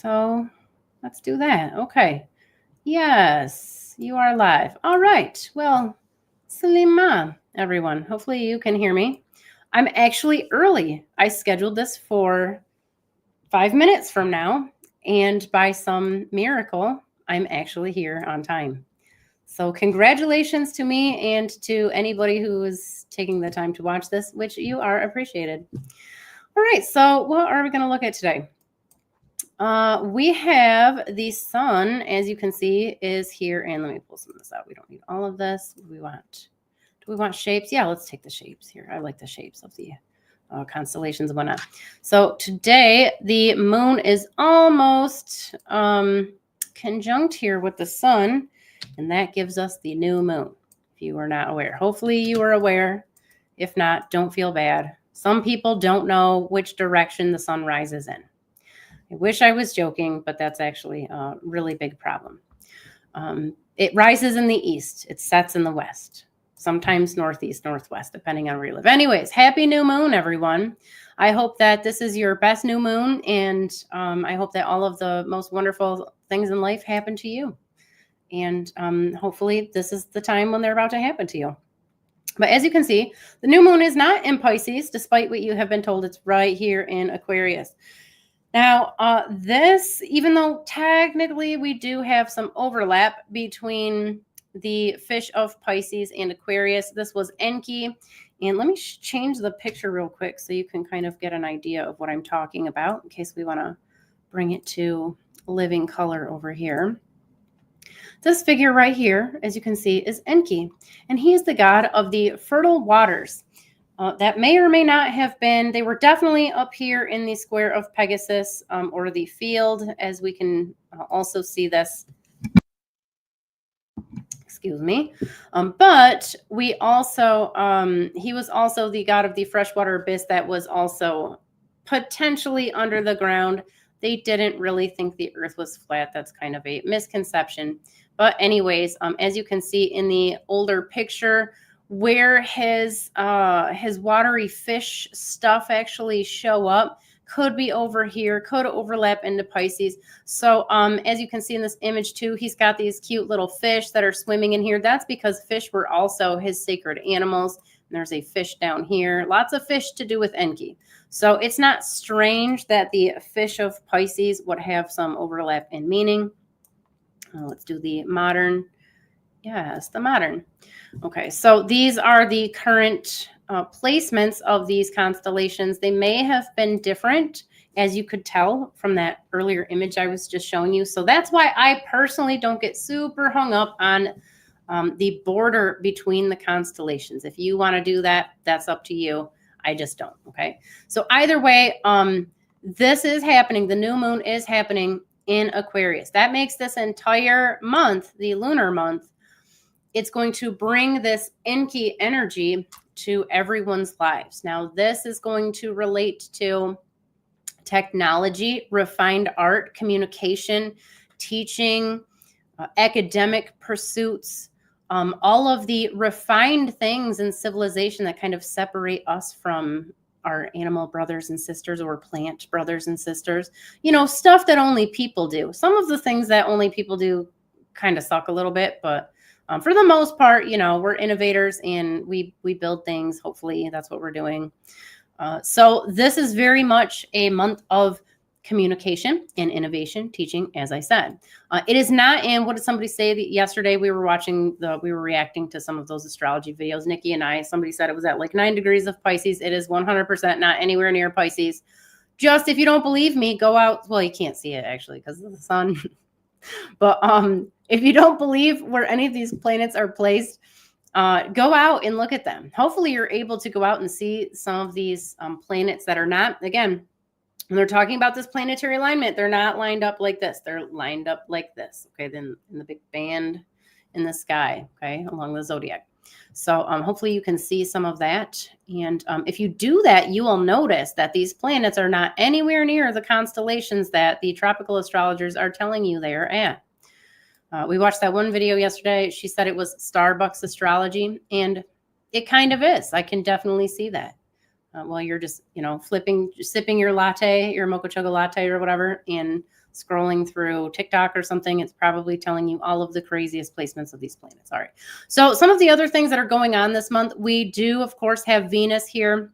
So let's do that. Okay. Yes, you are live. All right. Well, Salima, everyone. Hopefully you can hear me. I'm actually early. I scheduled this for 5 minutes from now, and by some miracle, I'm actually here on time. So congratulations to me and to anybody who is taking the time to watch this, which you are appreciated. All right, so what are we going to look at today? We have the sun, as you can see, is here. And let me pull some of this out. We don't need all of this. What do we want? Do we want shapes? Yeah, let's take the shapes here. I like the shapes of the constellations and whatnot. So today, the moon is almost conjunct here with the sun, and that gives us the new moon, if you were not aware. Hopefully you are aware. If not, don't feel bad. Some people don't know which direction the sun rises in. I wish I was joking, but that's actually a really big problem. It rises in the east. It sets in the west. Sometimes northeast, northwest, depending on where you live. Anyways, happy new moon, everyone. I hope that this is your best new moon, and I hope that all of the most wonderful things in life happen to you. And hopefully this is the time when they're about to happen to you. But as you can see, the new moon is not in Pisces, despite what you have been told. It's right here in Aquarius. Now, this, even though technically we do have some overlap between the fish of Pisces and Aquarius, this was Enki. And let me change the picture real quick so you can kind of get an idea of what I'm talking about in case we want to bring it to living color over here. This figure right here, as you can see, is Enki, and he is the god of the fertile waters. That may or may not have been, they were definitely up here in the square of Pegasus or the field, as we can also see this. Excuse me. But we also, he was also the god of the freshwater abyss that was also potentially under the ground. They didn't really think the earth was flat. That's kind of a misconception. But anyways, as you can see in the older picture, where his watery fish stuff actually show up could be over here, could overlap into Pisces. So as you can see in this image too, he's got these cute little fish that are swimming in here. That's because fish were also his sacred animals. And there's a fish down here. Lots of fish to do with Enki. So it's not strange that the fish of Pisces would have some overlap in meaning. Let's do the modern. Yes, the modern. Okay, so these are the current placements of these constellations. They may have been different, as you could tell from that earlier image I was just showing you. So that's why I personally don't get super hung up on the border between the constellations. If you want to do that, that's up to you. I just don't, okay? So either way, this is happening. The new moon is happening in Aquarius. That makes this entire month, the lunar month, it's going to bring this Enki energy to everyone's lives. Now, this is going to relate to technology, refined art, communication, teaching, academic pursuits, all of the refined things in civilization that kind of separate us from our animal brothers and sisters or plant brothers and sisters. You know, stuff that only people do. Some of the things that only people do kind of suck a little bit, but for the most part, you know, we're innovators and we build things. Hopefully that's what we're doing. So this is very much a month of communication and innovation, teaching, as I said. It is not, and what did somebody say yesterday? We were reacting to some of those astrology videos, Nikki and I. Somebody said it was at like 9 degrees of Pisces. It is 100% not anywhere near Pisces. Just if you don't believe me, go out. Well, you can't see it actually because of the sun. But if you don't believe where any of these planets are placed, go out and look at them. Hopefully you're able to go out and see some of these planets that are not, again, when they're talking about this planetary alignment, they're not lined up like this. They're lined up like this. Okay, then in the big band in the sky, okay, along the zodiac. So hopefully you can see some of that. And if you do that, you will notice that these planets are not anywhere near the constellations that the tropical astrologers are telling you they are at. We watched that one video yesterday. She said it was Starbucks astrology, and it kind of is. I can definitely see that. While you're just, you know, sipping your latte, your mocha choco latte or whatever, and scrolling through TikTok or something, it's probably telling you all of the craziest placements of these planets. All right. So some of the other things that are going on this month, we do, of course, have Venus here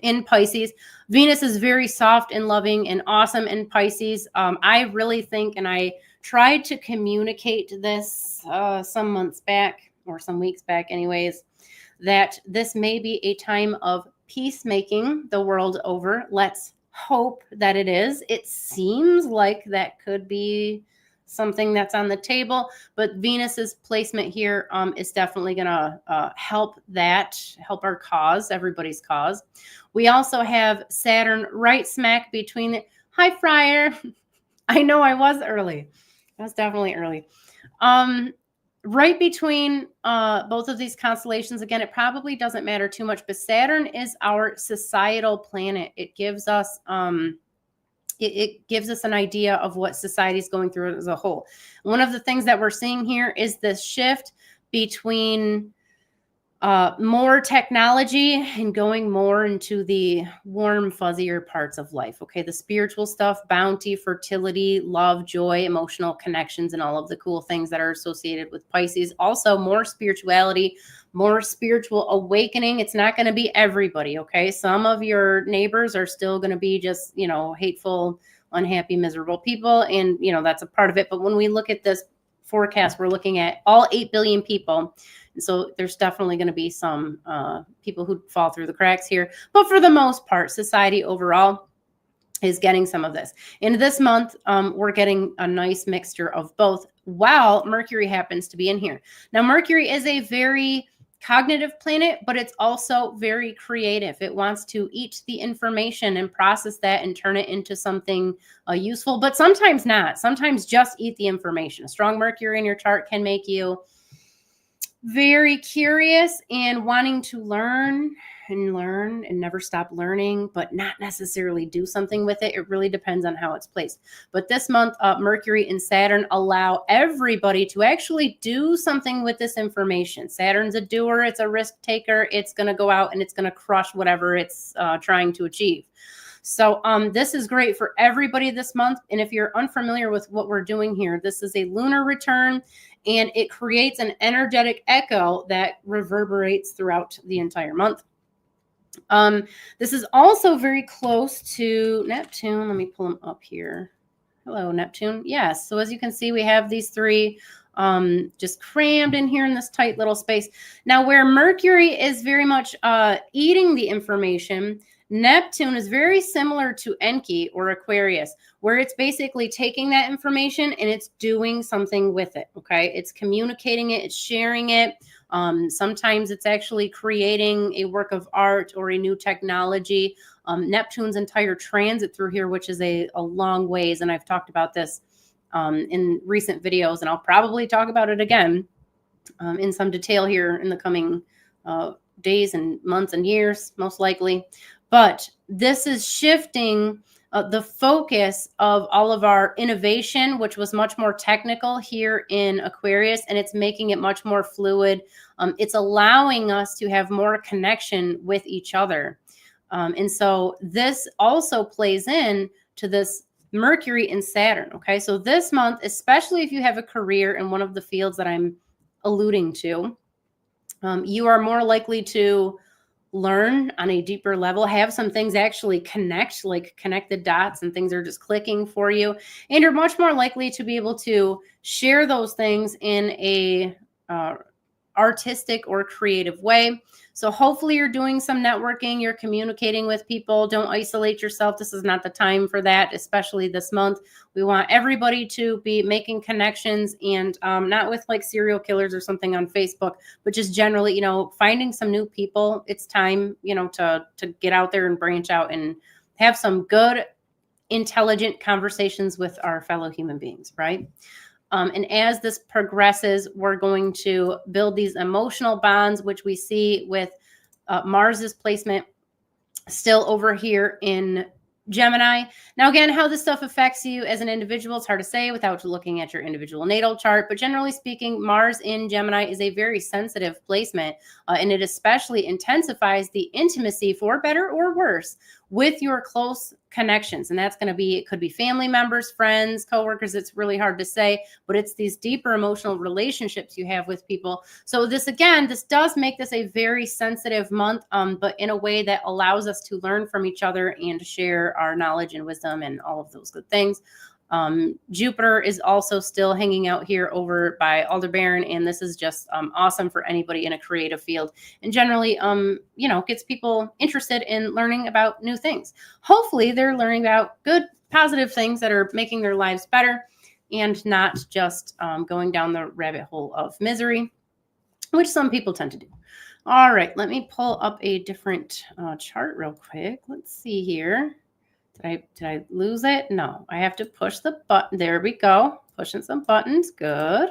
in Pisces. Venus is very soft and loving and awesome in Pisces. I really think, and I tried to communicate this some months back, or some weeks back anyways, that this may be a time of peacemaking the world over. Let's hope that it is. It seems like that could be something that's on the table, but Venus's placement here is definitely going to help our cause, everybody's cause. We also have Saturn right smack between the, hi Friar. I know I was early. I was definitely early. Right between both of these constellations. Again, it probably doesn't matter too much, but Saturn is our societal planet. It gives us it gives us an idea of what society is going through as a whole. One of the things that we're seeing here is this shift between more technology and going more into the warm, fuzzier parts of life. Okay. The spiritual stuff, bounty, fertility, love, joy, emotional connections, and all of the cool things that are associated with Pisces. Also more spirituality, more spiritual awakening. It's not going to be everybody. Okay. Some of your neighbors are still going to be just, hateful, unhappy, miserable people. And, that's a part of it. But when we look at this forecast, we're looking at all 8 billion people. So there's definitely going to be some people who fall through the cracks here. But for the most part, society overall is getting some of this. In this month, we're getting a nice mixture of both, while Mercury happens to be in here. Now, Mercury is a very cognitive planet, but it's also very creative. It wants to eat the information and process that and turn it into something useful, but sometimes not. Sometimes just eat the information. A strong Mercury in your chart can make you very curious and wanting to learn and never stop learning, but not necessarily do something with it. It really depends on how it's placed. But this month, Mercury and Saturn allow everybody to actually do something with this information. Saturn's a doer. It's a risk taker. It's going to go out and it's going to crush whatever it's trying to achieve. So this is great for everybody this month. And if you're unfamiliar with what we're doing here, this is a lunar return, and it creates an energetic echo that reverberates throughout the entire month. This is also very close to Neptune. Let me pull them up here. Hello, Neptune. Yes. So as you can see, we have these three just crammed in here in this tight little space. Now, where Mercury is very much eating the information, Neptune is very similar to Enki or Aquarius, where it's basically taking that information and it's doing something with it. Okay. It's communicating it. It's sharing it. Sometimes it's actually creating a work of art or a new technology. Neptune's entire transit through here, which is a long ways. And I've talked about this in recent videos, and I'll probably talk about it again in some detail here in the coming days and months and years, most likely. But this is shifting the focus of all of our innovation, which was much more technical here in Aquarius, and it's making it much more fluid. It's allowing us to have more connection with each other. And so this also plays in to this Mercury and Saturn. Okay, so this month, especially if you have a career in one of the fields that I'm alluding to, you are more likely to learn on a deeper level, have some things actually connect the dots and things are just clicking for you. And you're much more likely to be able to share those things in a artistic or creative way. So hopefully you're doing some networking, you're communicating with people. Don't isolate yourself. This is not the time for that, especially this month. We want everybody to be making connections, and not with like serial killers or something on Facebook, but just generally, finding some new people. It's time, to get out there and branch out and have some good, intelligent conversations with our fellow human beings, right? And as this progresses, we're going to build these emotional bonds, which we see with Mars's placement still over here in Gemini. Now, again, how this stuff affects you as an individual, it's hard to say without looking at your individual natal chart. But generally speaking, Mars in Gemini is a very sensitive placement, and it especially intensifies the intimacy, for better or worse, with your close connections. And that's going to be, it could be family members, friends, coworkers. It's really hard to say, but it's these deeper emotional relationships you have with people. So this, again, this does make this a very sensitive month, but in a way that allows us to learn from each other and to share our knowledge and wisdom and all of those good things. Jupiter is also still hanging out here over by Aldebaran, and this is just awesome for anybody in a creative field, and generally gets people interested in learning about new things. Hopefully they're learning about good positive things that are making their lives better and not just going down the rabbit hole of misery, which some people tend to do. All right, let me pull up a different chart real quick. Let's see here. Did I lose it? No, I have to push the button. There we go. Pushing some buttons. Good.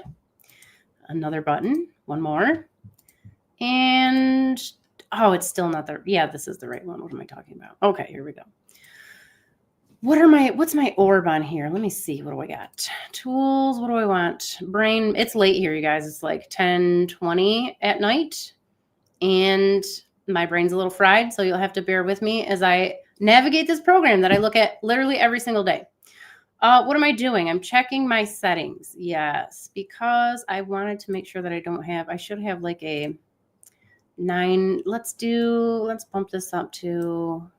Another button. One more. And, oh, it's still not there. Yeah, this is the right one. What am I talking about? Okay, here we go. What's my orb on here? Let me see. What do I got? Tools. What do I want? Brain. It's late here, you guys. It's like 10:20 at night. And my brain's a little fried, so you'll have to bear with me as I navigate this program that I look at literally every single day. What am I doing? I'm checking my settings. Yes, because I wanted to make sure that I should have like a 9. Let's bump this up to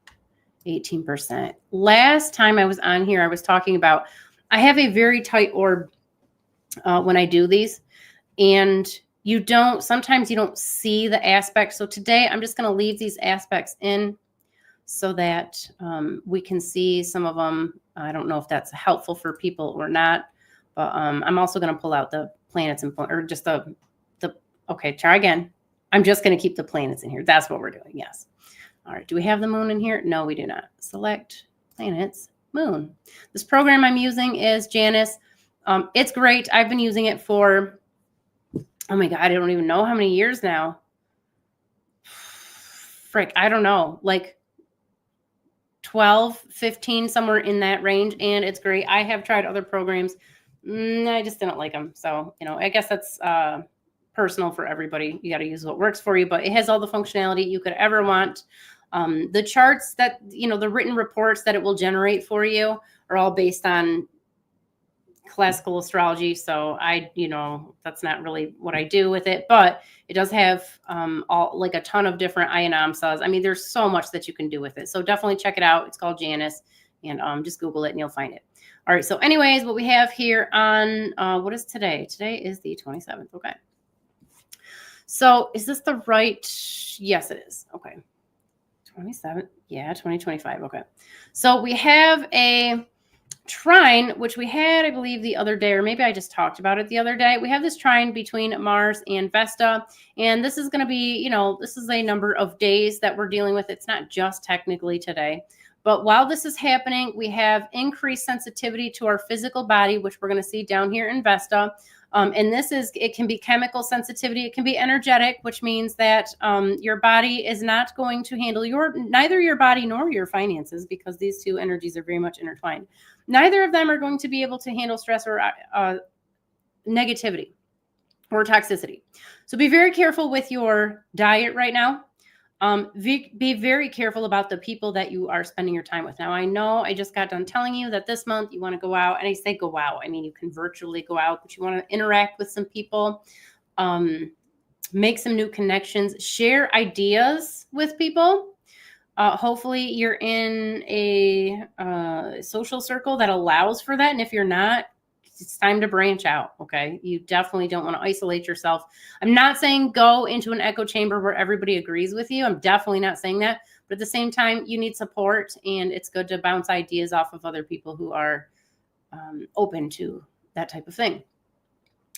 18%. Last time I was on here, I was talking about, I have a very tight orb when I do these, and sometimes you don't see the aspects. So today I'm just going to leave these aspects in so that we can see some of them. I don't know if that's helpful for people or not, but I'm also going to pull out the planets or just okay, try again. I'm just going to keep the planets in here. That's what we're doing. Yes. All right. Do we have the moon in here? No, we do not. Select planets, moon. This program I'm using is Janus. It's great. I've been using it for, oh my God, I don't even know how many years now. Frick, I don't know, like 12, 15, somewhere in that range. And it's great. I have tried other programs. I just didn't like them. So, I guess that's personal for everybody. You got to use what works for you, but it has all the functionality you could ever want. The charts that, the written reports that it will generate for you are all based on classical astrology. So that's not really what I do with it, but it does have like a ton of different ionamsas. I mean, there's so much that you can do with it. So definitely check it out. It's called Janus, and just Google it and you'll find it. All right. So anyways, what we have here on, what is today? Today is the 27th. Okay. So is this the right? Yes, it is. Okay. 27. Yeah. 2025. Okay. So we have a trine, which we had, I believe, the other day, or maybe I just talked about it the other day. We have this trine between Mars and Vesta, and this is going to be, this is a number of days that we're dealing with. It's not just technically today, but while this is happening, we have increased sensitivity to our physical body, which we're going to see down here in Vesta. And it can be chemical sensitivity. It can be energetic, which means that your body is not going to handle neither your body nor your finances, because these two energies are very much intertwined. Neither of them are going to be able to handle stress or negativity or toxicity. So be very careful with your diet right now. Be very careful about the people that you are spending your time with. Now, I know I just got done telling you that this month you want to go out, and I say go out. I mean, you can virtually go out, but you want to interact with some people, make some new connections, share ideas with people. Hopefully you're in a social circle that allows for that. And if you're not, it's time to branch out. Okay. You definitely don't want to isolate yourself. I'm not saying go into an echo chamber where everybody agrees with you. I'm definitely not saying that. But at the same time, you need support, and it's good to bounce ideas off of other people who are open to that type of thing.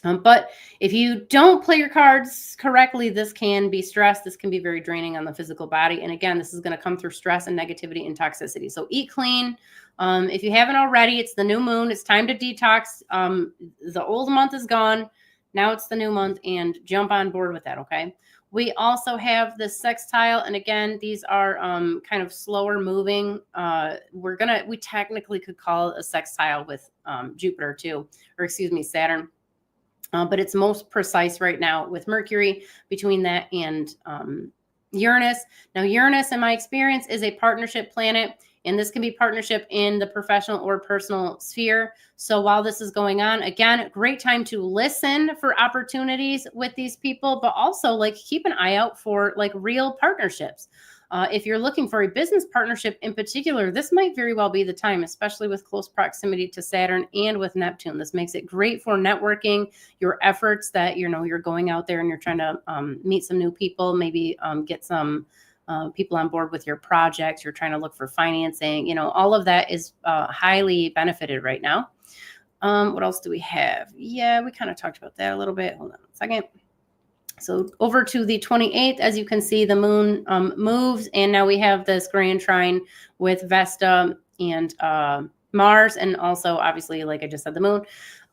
But if you don't play your cards correctly, this can be stress. This can be very draining on the physical body. And again, this is going to come through stress and negativity and toxicity. So eat clean. If you haven't already, it's the new moon. It's time to detox. The old month is gone. Now it's the new month, and jump on board with that. Okay. We also have the sextile. And again, these are kind of slower moving. We technically could call it a sextile with Jupiter too, or excuse me, Saturn. But it's most precise right now with Mercury between that and Uranus. Now, Uranus, in my experience, is a partnership planet, and this can be partnership in the professional or personal sphere. So while this is going on, again, great time to listen for opportunities with these people, but also like keep an eye out for like real partnerships. If you're looking for a business partnership in particular, this might very well be the time, especially with close proximity to Saturn and with Neptune. This makes it great for networking, your efforts that, you're going out there and you're trying to meet some new people, maybe get some people on board with your projects. You're trying to look for financing, all of that is highly benefited right now. What else do we have? Yeah, we kind of talked about that a little bit. Hold on a second. So over to the 28th, as you can see, the moon moves, and now we have this grand trine with Vesta and Mars, and also obviously, like I just said, the moon.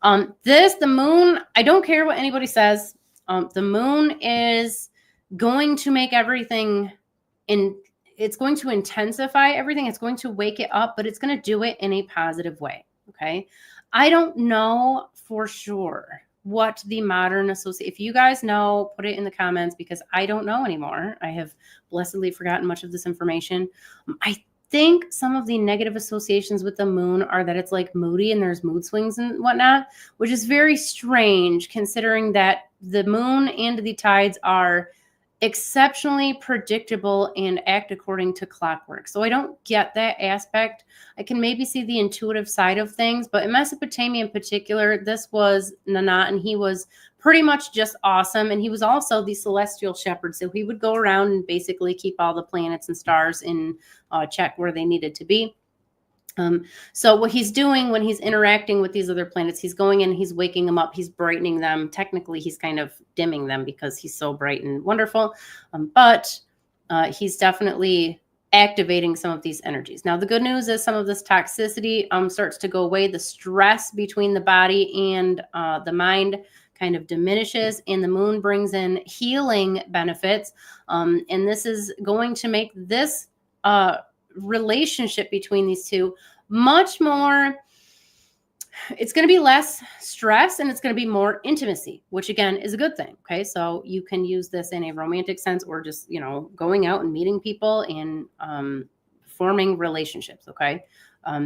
The moon, I don't care what anybody says. The moon is going to make everything it's going to intensify everything. It's going to wake it up, but it's going to do it in a positive way. Okay. I don't know for sure what the modern associate, if you guys know, put it in the comments, because I don't know anymore. I have blessedly forgotten much of this information. I think some of the negative associations with the moon are that it's like moody and there's mood swings and whatnot, which is very strange considering that the moon and the tides are exceptionally predictable and act according to clockwork. So I don't get that aspect. I can maybe see the intuitive side of things, but in Mesopotamia in particular, this was Nanat, and he was pretty much just awesome. And he was also the celestial shepherd. So he would go around and basically keep all the planets and stars in check where they needed to be. So what he's doing when he's interacting with these other planets, he's going in, he's waking them up, he's brightening them. Technically, he's kind of dimming them because he's so bright and wonderful. But he's definitely activating some of these energies. Now, the good news is some of this toxicity starts to go away. The stress between the body and the mind kind of diminishes, and the moon brings in healing benefits. And this is going to make this relationship between these two much more, it's going to be less stress and it's going to be more intimacy, which again is a good thing. Okay. So you can use this in a romantic sense or just, going out and meeting people and forming relationships. Okay.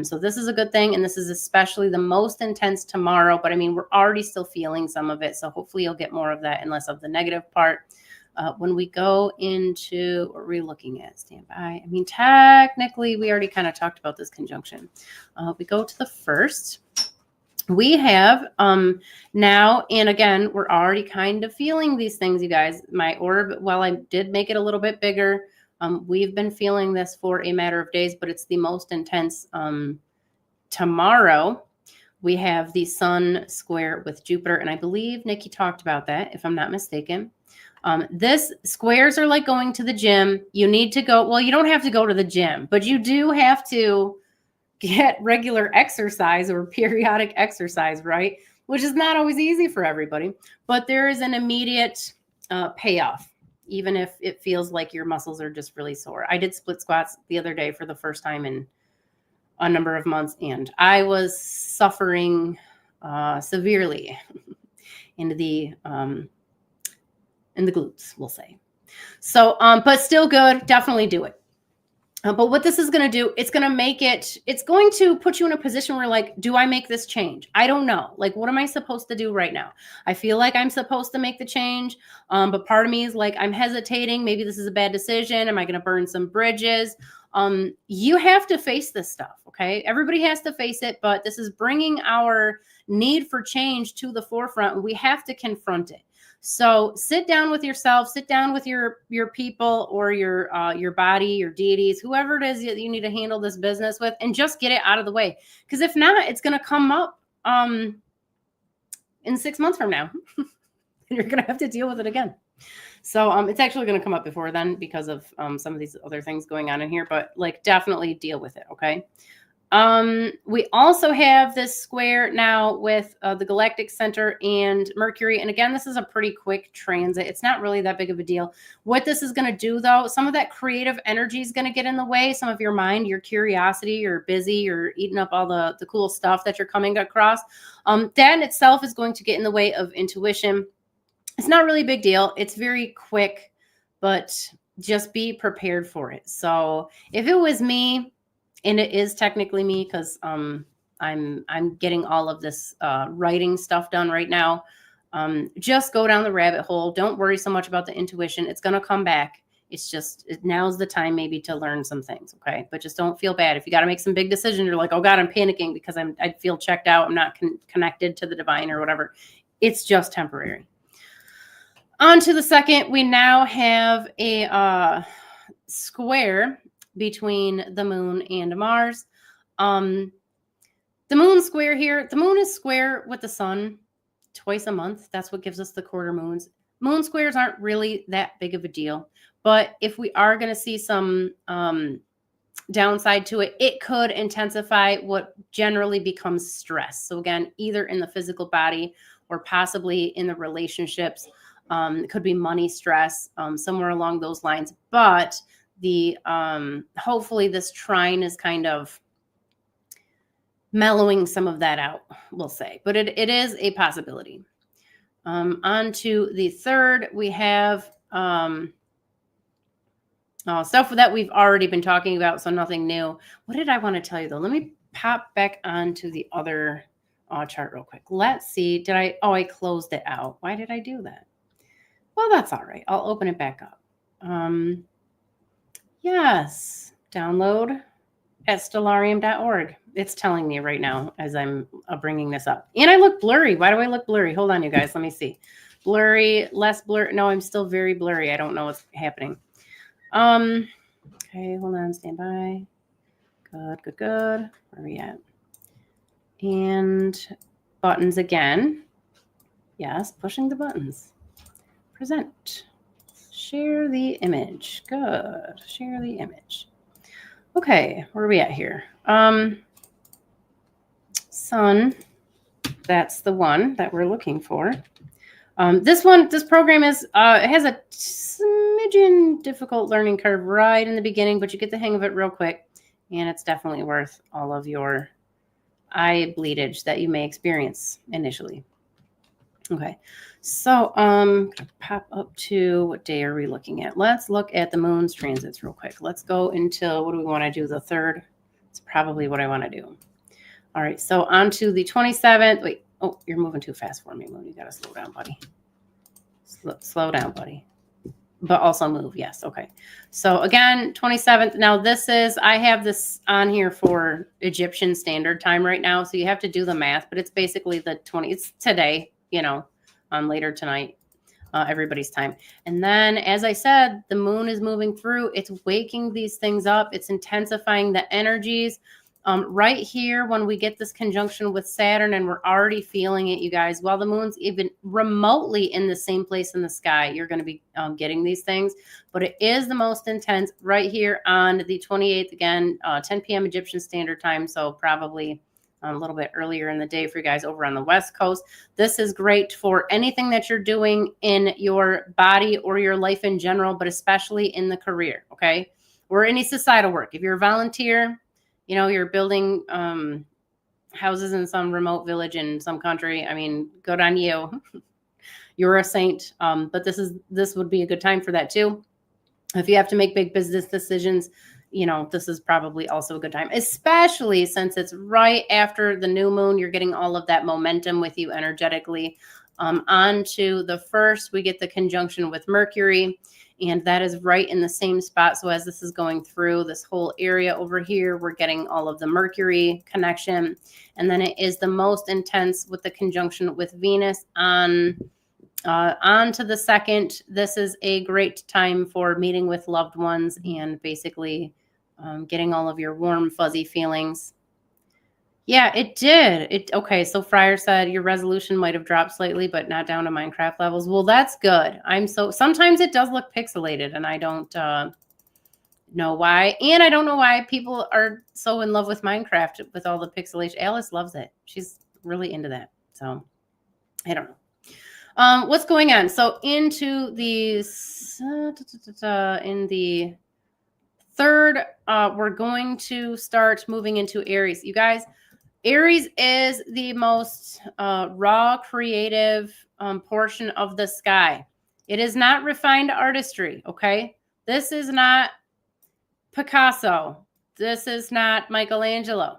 So this is a good thing. And this is especially the most intense tomorrow, but I mean, we're already still feeling some of it. So hopefully you'll get more of that and less of the negative part. When we go into, what are we looking at? Standby. I mean, technically, we already kind of talked about this conjunction. We go to the first. We have now, and again, we're already kind of feeling these things, you guys. My orb, while I did make it a little bit bigger, we've been feeling this for a matter of days, but it's the most intense tomorrow. We have the sun square with Jupiter, and I believe Nikki talked about that, if I'm not mistaken. This squares are like going to the gym. You need to go. Well, you don't have to go to the gym, but you do have to get regular exercise or periodic exercise, right? Which is not always easy for everybody, but there is an immediate payoff, even if it feels like your muscles are just really sore. I did split squats the other day for the first time in a number of months, and I was suffering severely in the glutes, we'll say. So, but still good. Definitely do it. But what this is going to do, it's going to put you in a position where like, do I make this change? I don't know. Like, what am I supposed to do right now? I feel like I'm supposed to make the change. But part of me is like, I'm hesitating. Maybe this is a bad decision. Am I going to burn some bridges? You have to face this stuff. Okay. Everybody has to face it, but this is bringing our need for change to the forefront, and we have to confront it. So sit down with yourself, sit down with your people or your body, your deities, whoever it is that you need to handle this business with, and just get it out of the way. Because if not, it's going to come up in 6 months from now, and you're going to have to deal with it again. So it's actually going to come up before then because of some of these other things going on in here, but like definitely deal with it. Okay. We also have this square now with the Galactic Center and Mercury. And again, this is a pretty quick transit. It's not really that big of a deal. What this is going to do, though, some of that creative energy is going to get in the way. Some of your mind, your curiosity, you're busy, you're eating up all the cool stuff that you're coming across. That in itself is going to get in the way of intuition. It's not really a big deal. It's very quick, but just be prepared for it. So if it was me, and it is technically me because I'm getting all of this writing stuff done right now. Just go down the rabbit hole. Don't worry so much about the intuition. It's going to come back. It's just now's the time maybe to learn some things, okay? But just don't feel bad. If you got to make some big decisions, you're like, oh God, I'm panicking because I feel checked out. I'm not connected to the divine or whatever. It's just temporary. On to the second, we now have a square between the moon and Mars. The moon square here, the moon is square with the sun twice a month. That's what gives us the quarter moons. Moon squares aren't really that big of a deal. But if we are going to see some downside to it, it could intensify what generally becomes stress. So again, either in the physical body or possibly in the relationships. It could be money stress, somewhere along those lines. But the hopefully this trine is kind of mellowing some of that out, we'll say. But it is a possibility. On to the third, we have stuff that we've already been talking about, so nothing new. What did I want to tell you, though? Let me pop back onto the other chart real quick. Let's see. I closed it out. Why did I do that? Well, that's all right. I'll open it back up. Yes, download at stellarium.org. It's telling me right now as I'm bringing this up. And I look blurry. Why do I look blurry? Hold on, you guys. Let me see. Blurry, less blurry. No, I'm still very blurry. I don't know what's happening. Okay, hold on. Stand by. Good. Where are we at? And buttons again. Yes, pushing the buttons. Present. Share the image. Good. Share the image. Okay, where are we at here? Sun. That's the one that we're looking for. This program is it has a smidgen difficult learning curve right in the beginning, but you get the hang of it real quick, and it's definitely worth all of your eye bleedage that you may experience initially. Okay, so gonna pop up to what day are we looking at? Let's look at the moon's transits real quick. Let's go until, what do we want to do? The third. It's probably what I want to do. All right, so on to the 27th. Wait, oh, you're moving too fast for me, Moon. You got to slow down, buddy. Slow down, buddy. But also move, yes, okay. So again, 27th. Now this is, I have this on here for Egyptian Standard Time right now, so you have to do the math, but it's basically it's today, later tonight, everybody's time. And then, as I said, the moon is moving through. It's waking these things up. It's intensifying the energies. Right here, when we get this conjunction with Saturn, and we're already feeling it, you guys, while the moon's even remotely in the same place in the sky, you're going to be getting these things. But it is the most intense right here on the 28th, again, 10 p.m. Egyptian Standard Time, so probably a little bit earlier in the day for you guys over on the West Coast. This is great for anything that you're doing in your body or your life in general, but especially in the career, okay? Or any societal work. If you're a volunteer, you're building houses in some remote village in some country. I mean, good on you. You're a saint. But this would be a good time for that too. If you have to make big business decisions, this is probably also a good time, especially since it's right after the new moon. You're getting all of that momentum with you energetically. On to the first, we get the conjunction with Mercury. And that is right in the same spot. So as this is going through this whole area over here, we're getting all of the Mercury connection. And then it is the most intense with the conjunction with Venus on to the second. This is a great time for meeting with loved ones and basically getting all of your warm, fuzzy feelings. Yeah, it did. Okay, so Fryer said your resolution might have dropped slightly, but not down to Minecraft levels. Well, that's good. Sometimes it does look pixelated, and I don't know why. And I don't know why people are so in love with Minecraft with all the pixelation. Alice loves it. She's really into that. So I don't know. What's going on? So into the in the third, we're going to start moving into Aries. You guys, Aries is the most raw, creative portion of the sky. It is not refined artistry, okay? This is not Picasso. This is not Michelangelo.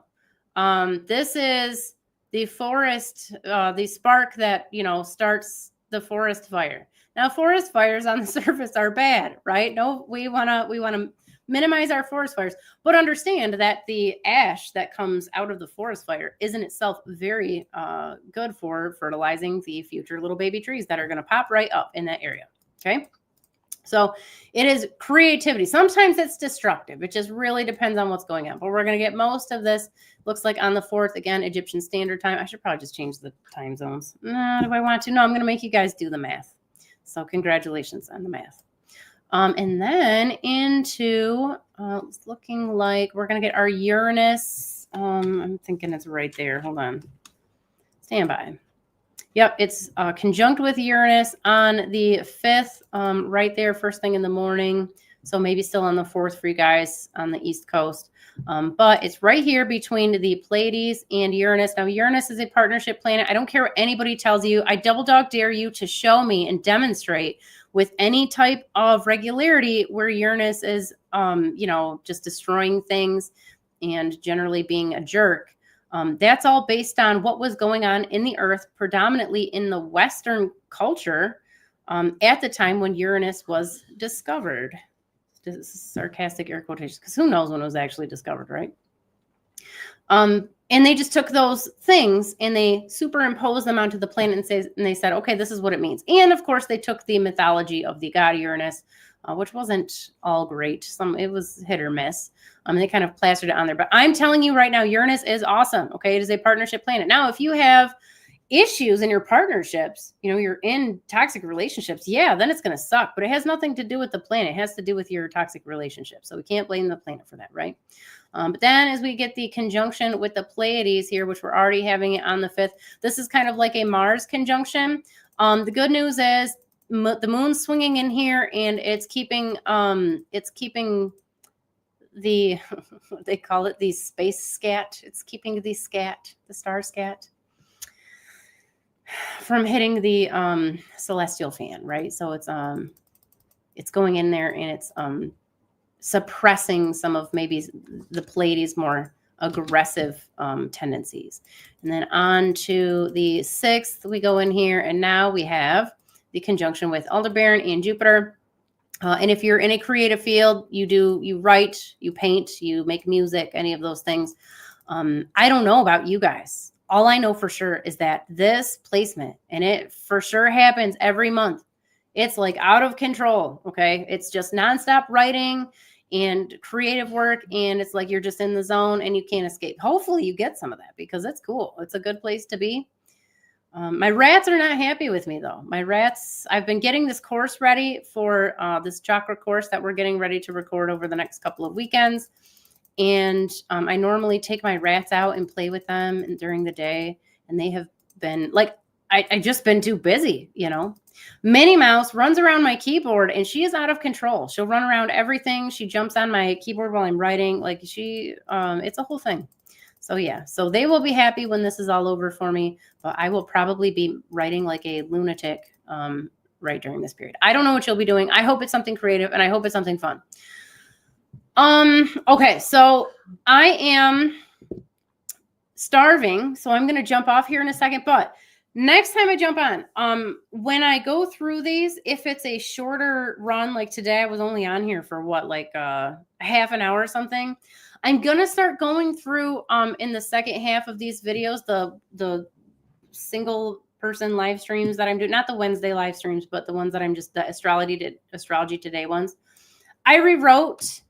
This is the forest, the spark that, starts the forest fire. Now, forest fires on the surface are bad, right? No, we want to minimize our forest fires, but understand that the ash that comes out of the forest fire is in itself very good for fertilizing the future little baby trees that are going to pop right up in that area. Okay. So it is creativity. Sometimes it's destructive. It just really depends on what's going on. But we're going to get most of this, looks like on the 4th, again, Egyptian Standard Time. I should probably just change the time zones. Do I want to? No, I'm going to make you guys do the math. So congratulations on the math. And then into, it's looking like we're going to get our Uranus. I'm thinking it's right there. Hold on. Stand by. Yep, it's conjunct with Uranus on the 5th, right there, first thing in the morning. So maybe still on the 4th for you guys on the East Coast. But it's right here between the Pleiades and Uranus. Now, Uranus is a partnership planet. I don't care what anybody tells you. I double dog dare you to show me and demonstrate with any type of regularity where Uranus is, just destroying things and generally being a jerk. That's all based on what was going on in the earth, predominantly in the Western culture at the time when Uranus was discovered. This is sarcastic air quotations, because who knows when it was actually discovered, right? And they just took those things and they superimposed them onto the planet and they said, okay, this is what it means. And of course, they took the mythology of the god Uranus, which wasn't all great. It was hit or miss. They kind of plastered it on there. But I'm telling you right now, Uranus is awesome. Okay, it is a partnership planet. Now, if you have issues in your partnerships, you're in toxic relationships, yeah, then it's going to suck. But it has nothing to do with the planet. It has to do with your toxic relationship. So we can't blame the planet for that, right? But then as we get the conjunction with the Pleiades here, which we're already having it on the 5th, this is kind of like a Mars conjunction. The good news is the moon's swinging in here and it's keeping the, what they call it, the space scat. It's keeping the star scat from hitting the celestial fan, right? So it's going in there and it's suppressing some of maybe the Pleiades' more aggressive tendencies. And then on to the 6th, we go in here and now we have the conjunction with Aldebaran and Jupiter. And if you're in a creative field, you write, you paint, you make music, any of those things. I don't know about you guys. All I know for sure is that this placement, and it for sure happens every month, it's like out of control, okay? It's just nonstop writing and creative work, and it's like you're just in the zone and you can't escape. Hopefully you get some of that because it's cool. It's a good place to be. My rats are not happy with me, though. My rats, I've been getting this course ready for this chakra course that we're getting ready to record over the next couple of weekends. And I normally take my rats out and play with them during the day. And they have been like, I just been too busy, Minnie Mouse runs around my keyboard and she is out of control. She'll run around everything. She jumps on my keyboard while I'm writing. Like it's a whole thing. So yeah, so they will be happy when this is all over for me, but I will probably be writing like a lunatic right during this period. I don't know what you'll be doing. I hope it's something creative and I hope it's something fun. Okay, so I am starving, so I'm going to jump off here in a second, but next time I jump on, when I go through these, if it's a shorter run, like today, I was only on here for half an hour or something. I'm going to start going through in the second half of these videos, the single person live streams that I'm doing, not the Wednesday live streams, but the ones that I'm just the Astrology Today ones. I rewrote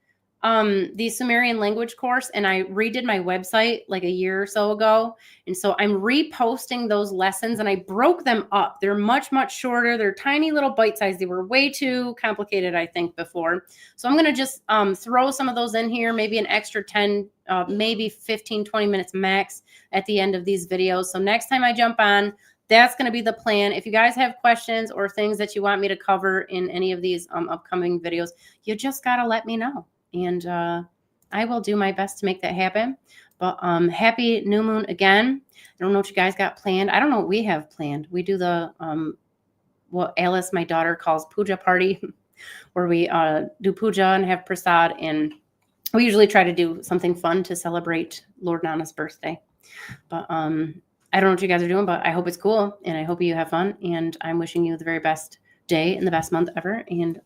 the Sumerian language course and I redid my website like a year or so ago. And so I'm reposting those lessons and I broke them up. They're much, much shorter. They're tiny little bite size. They were way too complicated, I think, before. So I'm going to just throw some of those in here, maybe an extra 10, maybe 15, 20 minutes max at the end of these videos. So next time I jump on, that's going to be the plan. If you guys have questions or things that you want me to cover in any of these upcoming videos, you just got to let me know. And I will do my best to make that happen. But happy new moon again. I don't know what you guys got planned. I don't know what we have planned. We do the, what Alice, my daughter, calls puja party. where we do puja and have prasad, and we usually try to do something fun to celebrate Lord Nana's birthday. But I don't know what you guys are doing, but I hope it's cool, and I hope you have fun, and I'm wishing you the very best day and the best month ever. And